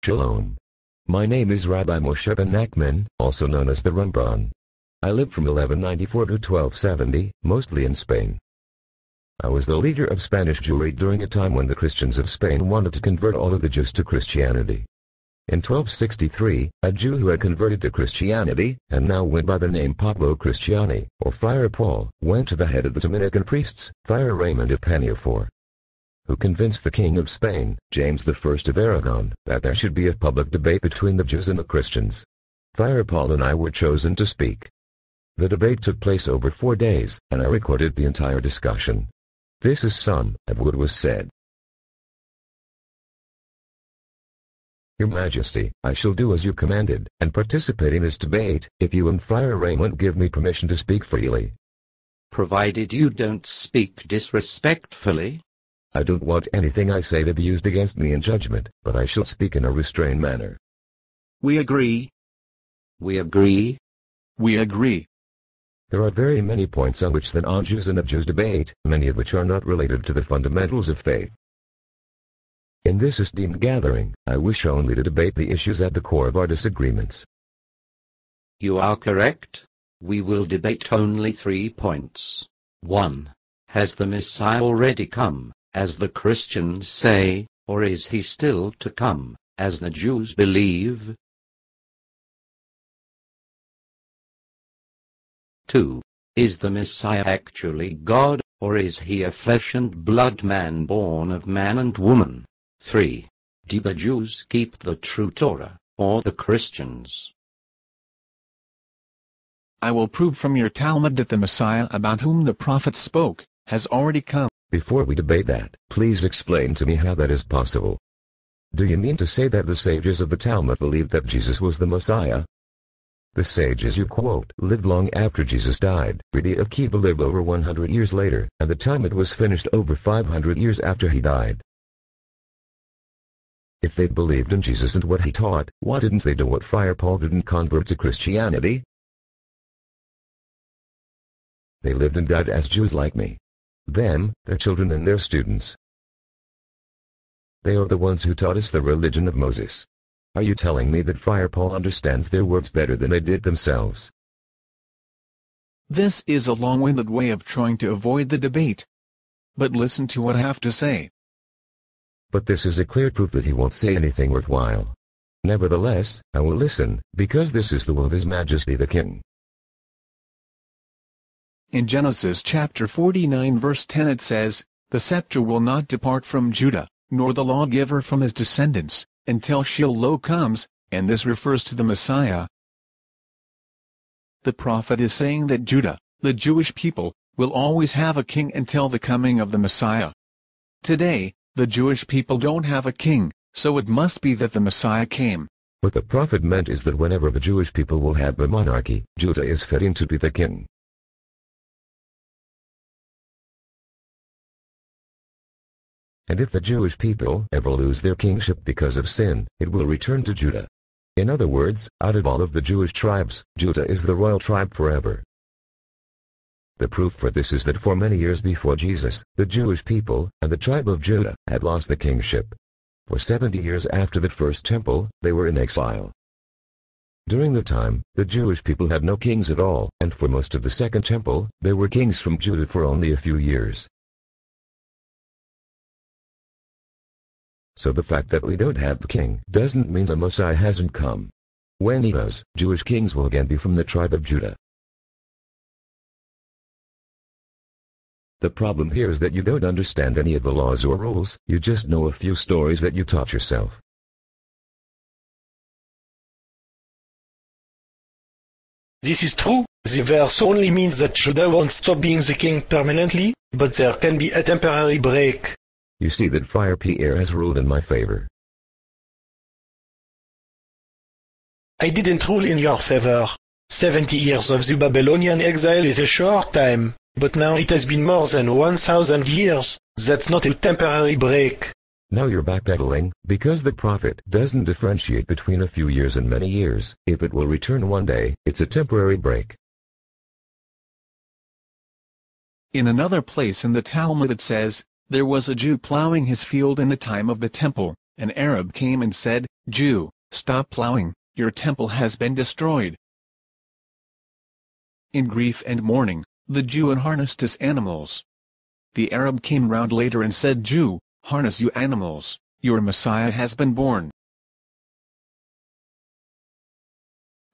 Shalom. My name is Rabbi Moshe ben Nachman, also known as the Ramban. I lived from 1194 to 1270, mostly in Spain. I was the leader of Spanish Jewry during a time when the Christians of Spain wanted to convert all of the Jews to Christianity. In 1263, a Jew who had converted to Christianity, and now went by the name Pablo Cristiani, or Friar Paul, went to the head of the Dominican priests, Friar Raymond of Peñafort, who convinced the King of Spain, James I of Aragon, that there should be a public debate between the Jews and the Christians. Friar Paul and I were chosen to speak. The debate took place over 4 days, and I recorded the entire discussion. This is some of what was said. Your Majesty, I shall do as you commanded, and participate in this debate, if you and Friar Raymond give me permission to speak freely. Provided you don't speak disrespectfully. I don't want anything I say to be used against me in judgment, but I shall speak in a restrained manner. We agree. We agree. We agree. There are very many points on which the non-Jews and the Jews debate, many of which are not related to the fundamentals of faith. In this esteemed gathering, I wish only to debate the issues at the core of our disagreements. You are correct. We will debate only 3 points. 1. Has the Messiah already come, as the Christians say, or is he still to come, as the Jews believe? 2. Is the Messiah actually God, or is he a flesh and blood man born of man and woman? 3. Do the Jews keep the true Torah, or the Christians? I will prove from your Talmud that the Messiah about whom the prophets spoke, has already come. Before we debate that, please explain to me how that is possible. Do you mean to say that the sages of the Talmud believed that Jesus was the Messiah? The sages you quote lived long after Jesus died. Rabbi Akiva lived over 100 years later, and the Talmud was finished over 500 years after he died. If they believed in Jesus and what he taught, why didn't they do what Friar Paul did and convert to Christianity? They lived and died as Jews like me. Them, their children and their students. They are the ones who taught us the religion of Moses. Are you telling me that Friar Paul understands their words better than they did themselves? This is a long-winded way of trying to avoid the debate. But listen to what I have to say. But this is a clear proof that he won't say anything worthwhile. Nevertheless, I will listen, because this is the will of His Majesty the King. In Genesis chapter 49 verse 10 it says, "The scepter will not depart from Judah, nor the lawgiver from his descendants, until Shiloh comes," and this refers to the Messiah. The prophet is saying that Judah, the Jewish people, will always have a king until the coming of the Messiah. Today, the Jewish people don't have a king, so it must be that the Messiah came. What the prophet meant is that whenever the Jewish people will have a monarchy, Judah is fitting to be the king. And if the Jewish people ever lose their kingship because of sin, it will return to Judah. In other words, out of all of the Jewish tribes, Judah is the royal tribe forever. The proof for this is that for many years before Jesus, the Jewish people, and the tribe of Judah, had lost the kingship. For 70 years after the first temple, they were in exile. During the time, the Jewish people had no kings at all, and for most of the second temple, there were kings from Judah for only a few years. So the fact that we don't have a king doesn't mean the Messiah hasn't come. When he does, Jewish kings will again be from the tribe of Judah. The problem here is that you don't understand any of the laws or rules, you just know a few stories that you taught yourself. This is true. The verse only means that Judah won't stop being the king permanently, but there can be a temporary break. You see that Friar Pierre has ruled in my favor. I didn't rule in your favor. 70 years of the Babylonian exile is a short time, but now it has been more than 1,000 years. That's not a temporary break. Now you're backpedaling, because the prophet doesn't differentiate between a few years and many years. If it will return one day, it's a temporary break. In another place in the Talmud it says, "There was a Jew plowing his field in the time of the temple, an Arab came and said, "Jew, stop plowing, your temple has been destroyed." In grief and mourning, the Jew unharnessed his animals. The Arab came round later and said, "Jew, harness you animals, your Messiah has been born."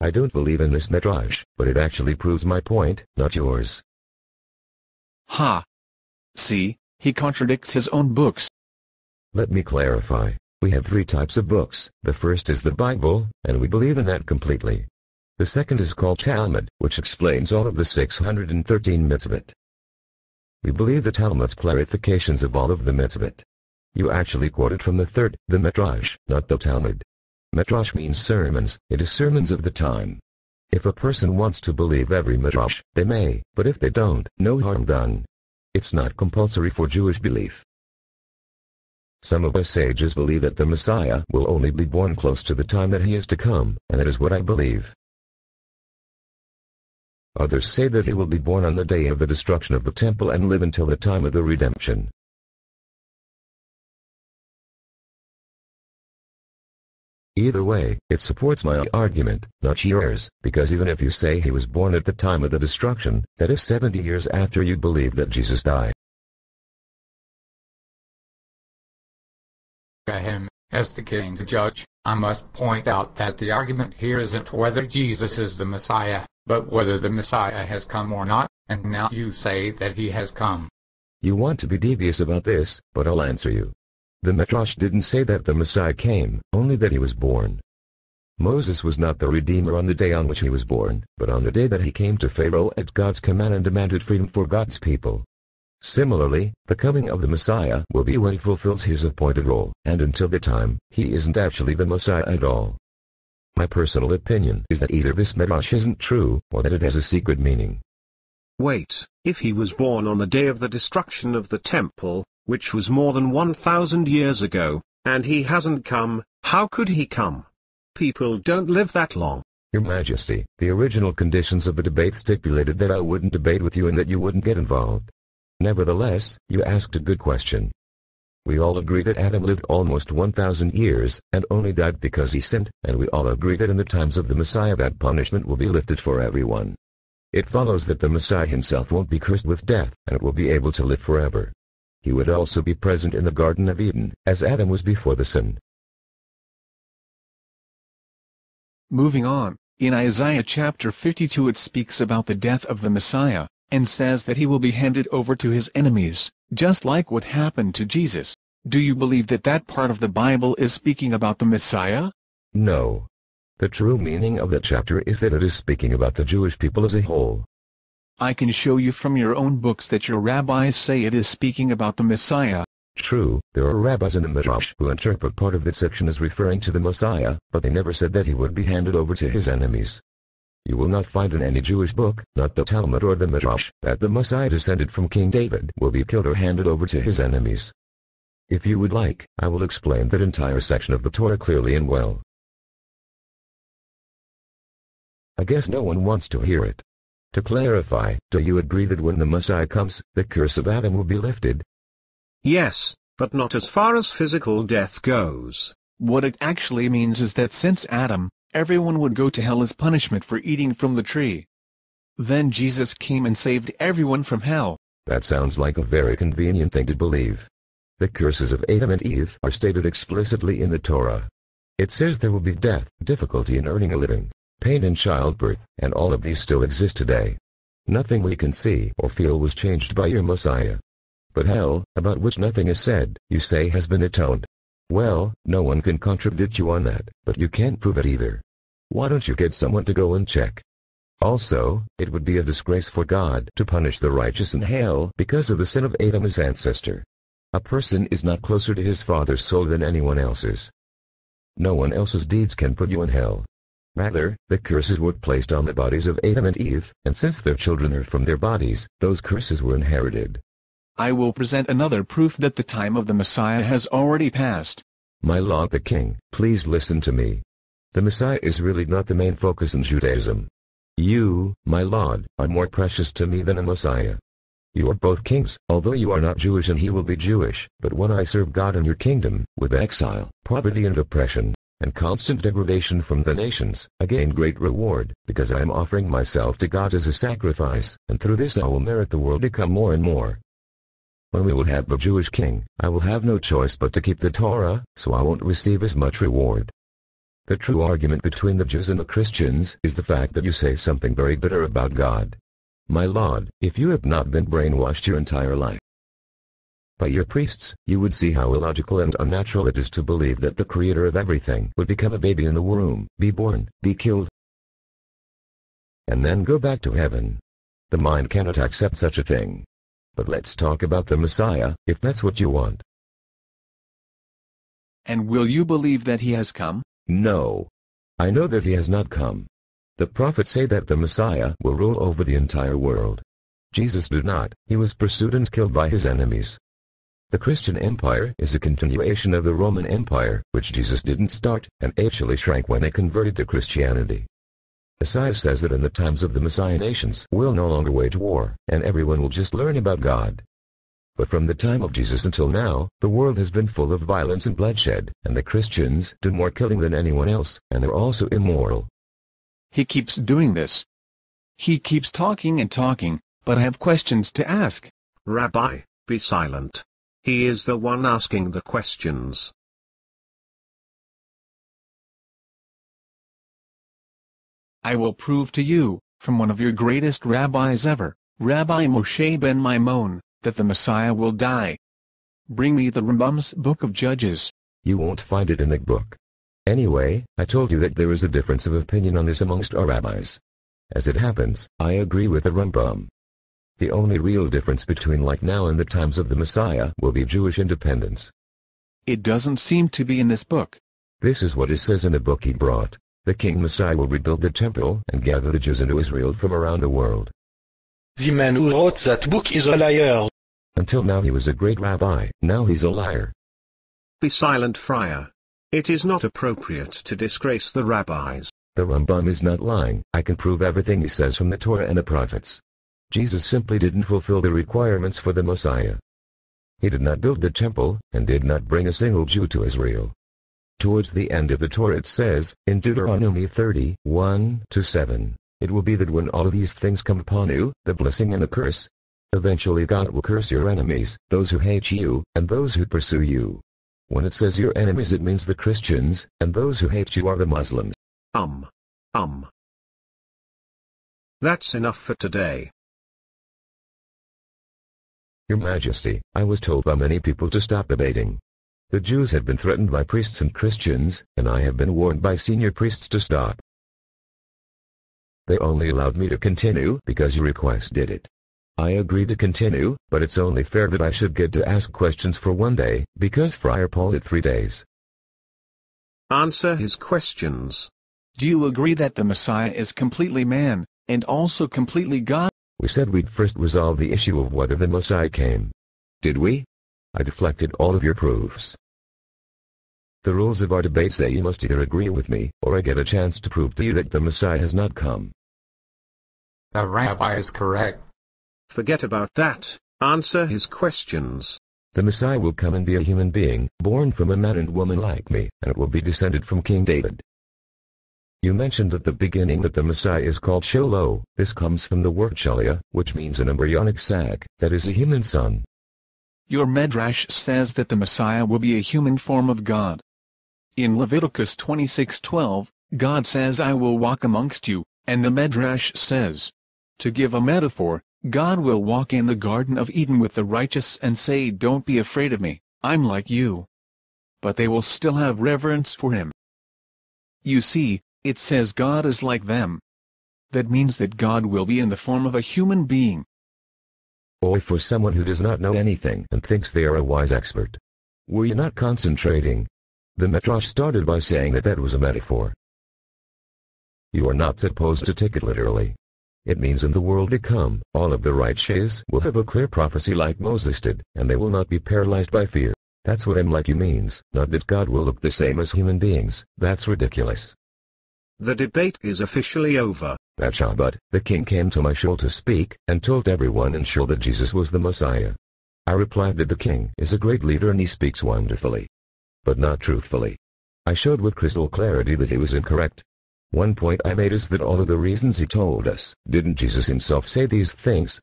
I don't believe in this midrash, but it actually proves my point, not yours. Ha! See, he contradicts his own books. Let me clarify. We have three types of books. The first is the Bible, and we believe in that completely. The second is called Talmud, which explains all of the 613 mitzvot. We believe the Talmud's clarifications of all of the mitzvot. You actually quoted from the third, the midrash, not the Talmud. Midrash means sermons, it is sermons of the time. If a person wants to believe every midrash, they may, but if they don't, no harm done. It's not compulsory for Jewish belief. Some of us sages believe that the Messiah will only be born close to the time that he is to come, and that is what I believe. Others say that he will be born on the day of the destruction of the temple and live until the time of the redemption. Either way, it supports my argument, not yours, because even if you say he was born at the time of the destruction, that is 70 years after you believe that Jesus died. Him, as the king's judge, I must point out that the argument here isn't whether Jesus is the Messiah, but whether the Messiah has come or not, and now you say that he has come. You want to be devious about this, but I'll answer you. The Midrash didn't say that the Messiah came, only that he was born. Moses was not the Redeemer on the day on which he was born, but on the day that he came to Pharaoh at God's command and demanded freedom for God's people. Similarly, the coming of the Messiah will be when he fulfills his appointed role, and until the time, he isn't actually the Messiah at all. My personal opinion is that either this Midrash isn't true, or that it has a secret meaning. Wait, if he was born on the day of the destruction of the temple, which was more than 1,000 years ago, and he hasn't come, how could he come? People don't live that long. Your Majesty, the original conditions of the debate stipulated that I wouldn't debate with you and that you wouldn't get involved. Nevertheless, you asked a good question. We all agree that Adam lived almost 1,000 years, and only died because he sinned, and we all agree that in the times of the Messiah that punishment will be lifted for everyone. It follows that the Messiah himself won't be cursed with death, and will be able to live forever. He would also be present in the Garden of Eden, as Adam was before the sin. Moving on, in Isaiah chapter 52 it speaks about the death of the Messiah, and says that he will be handed over to his enemies, just like what happened to Jesus. Do you believe that that part of the Bible is speaking about the Messiah? No. The true meaning of that chapter is that it is speaking about the Jewish people as a whole. I can show you from your own books that your rabbis say it is speaking about the Messiah. True, there are rabbis in the Midrash who interpret part of that section as referring to the Messiah, but they never said that he would be handed over to his enemies. You will not find in any Jewish book, not the Talmud or the Midrash, that the Messiah descended from King David will be killed or handed over to his enemies. If you would like, I will explain that entire section of the Torah clearly and well. I guess no one wants to hear it. To clarify, do you agree that when the Messiah comes, the curse of Adam will be lifted? Yes, but not as far as physical death goes. What it actually means is that since Adam, everyone would go to hell as punishment for eating from the tree. Then Jesus came and saved everyone from hell. That sounds like a very convenient thing to believe. The curses of Adam and Eve are stated explicitly in the Torah. It says there will be death, difficulty in earning a living, pain in childbirth, and all of these still exist today. Nothing we can see or feel was changed by your Messiah. But hell, about which nothing is said, you say has been atoned. Well, no one can contradict you on that, but you can't prove it either. Why don't you get someone to go and check? Also, it would be a disgrace for God to punish the righteous in hell because of the sin of Adam, his ancestor. A person is not closer to his father's soul than anyone else's. No one else's deeds can put you in hell. Rather, the curses were placed on the bodies of Adam and Eve, and since their children are from their bodies, those curses were inherited. I will present another proof that the time of the Messiah has already passed. My Lord the King, please listen to me. The Messiah is really not the main focus in Judaism. You, my Lord, are more precious to me than a Messiah. You are both kings, although you are not Jewish and he will be Jewish, but when I serve God in your kingdom, with exile, poverty and oppression, and constant degradation from the nations, I gain great reward, because I am offering myself to God as a sacrifice, and through this I will merit the world to come more and more. When we will have a Jewish king, I will have no choice but to keep the Torah, so I won't receive as much reward. The true argument between the Jews and the Christians is the fact that you say something very bitter about God. My Lord, if you have not been brainwashed your entire life by your priests, you would see how illogical and unnatural it is to believe that the Creator of everything would become a baby in the womb, be born, be killed, and then go back to heaven. The mind cannot accept such a thing. But let's talk about the Messiah, if that's what you want. And will you believe that he has come? No. I know that he has not come. The prophets say that the Messiah will rule over the entire world. Jesus did not. He was pursued and killed by his enemies. The Christian Empire is a continuation of the Roman Empire, which Jesus didn't start, and actually shrank when they converted to Christianity. Isaiah says that in the times of the Messiah nations will no longer wage war, and everyone will just learn about God. But from the time of Jesus until now, the world has been full of violence and bloodshed, and the Christians do more killing than anyone else, and they're also immoral. He keeps doing this. He keeps talking and talking, but I have questions to ask. Rabbi, be silent. He is the one asking the questions. I will prove to you, from one of your greatest rabbis ever, Rabbi Moshe ben Maimon, that the Messiah will die. Bring me the Rambam's Book of Judges. You won't find it in the book. Anyway, I told you that there is a difference of opinion on this amongst our rabbis. As it happens, I agree with the Rambam. The only real difference between like now and the times of the Messiah will be Jewish independence. It doesn't seem to be in this book. This is what it says in the book he brought. The King Messiah will rebuild the temple and gather the Jews into Israel from around the world. The man who wrote that book is a liar. Until now he was a great rabbi, now he's a liar. Be silent, friar. It is not appropriate to disgrace the rabbis. The Ramban is not lying. I can prove everything he says from the Torah and the prophets. Jesus simply didn't fulfill the requirements for the Messiah. He did not build the temple, and did not bring a single Jew to Israel. Towards the end of the Torah it says, in Deuteronomy 30, 1-7, it will be that when all of these things come upon you, the blessing and the curse, eventually God will curse your enemies, those who hate you, and those who pursue you. When it says your enemies it means the Christians, and those who hate you are the Muslims. That's enough for today. Your Majesty, I was told by many people to stop debating. The Jews had been threatened by priests and Christians, and I have been warned by senior priests to stop. They only allowed me to continue because your request did it. I agree to continue, but it's only fair that I should get to ask questions for one day, because Friar Paul had 3 days. Answer his questions. Do you agree that the Messiah is completely man, and also completely God? We said we'd first resolve the issue of whether the Messiah came. Did we? I deflected all of your proofs. The rules of our debate say you must either agree with me, or I get a chance to prove to you that the Messiah has not come. The rabbi is correct. Forget about that. Answer his questions. The Messiah will come and be a human being, born from a man and woman like me, and it will be descended from King David. You mentioned at the beginning that the Messiah is called Sholo. This comes from the word Shelia, which means an embryonic sac, that is a human son. Your Medrash says that the Messiah will be a human form of God. In Leviticus 26:12, God says, I will walk amongst you, and the Medrash says, to give a metaphor, God will walk in the Garden of Eden with the righteous and say, don't be afraid of me, I'm like you. But they will still have reverence for him. You see, it says God is like them. That means that God will be in the form of a human being. Or for someone who does not know anything and thinks they are a wise expert. Were you not concentrating? The Medrash started by saying that was a metaphor. You are not supposed to take it literally. It means in the world to come, all of the righteous will have a clear prophecy like Moses did, and they will not be paralyzed by fear. That's what I'm like you means, not that God will look the same as human beings. That's ridiculous. The debate is officially over. That Shabbat, the king came to my shul to speak, and told everyone in shul that Jesus was the Messiah. I replied that the king is a great leader and he speaks wonderfully, but not truthfully. I showed with crystal clarity that he was incorrect. One point I made is that all of the reasons he told us, didn't Jesus himself say these things?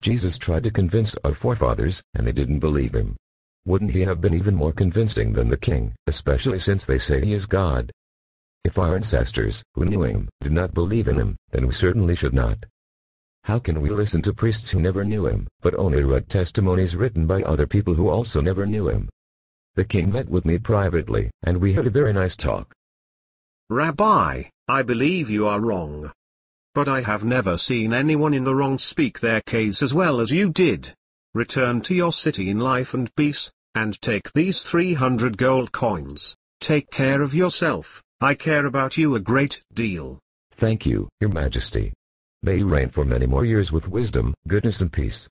Jesus tried to convince our forefathers, and they didn't believe him. Wouldn't he have been even more convincing than the king, especially since they say he is God? If our ancestors, who knew him, did not believe in him, then we certainly should not. How can we listen to priests who never knew him, but only read testimonies written by other people who also never knew him? The king met with me privately, and we had a very nice talk. Rabbi, I believe you are wrong. But I have never seen anyone in the wrong speak their case as well as you did. Return to your city in life and peace, and take these 300 gold coins. Take care of yourself, I care about you a great deal. Thank you, Your Majesty. May you reign for many more years with wisdom, goodness and peace.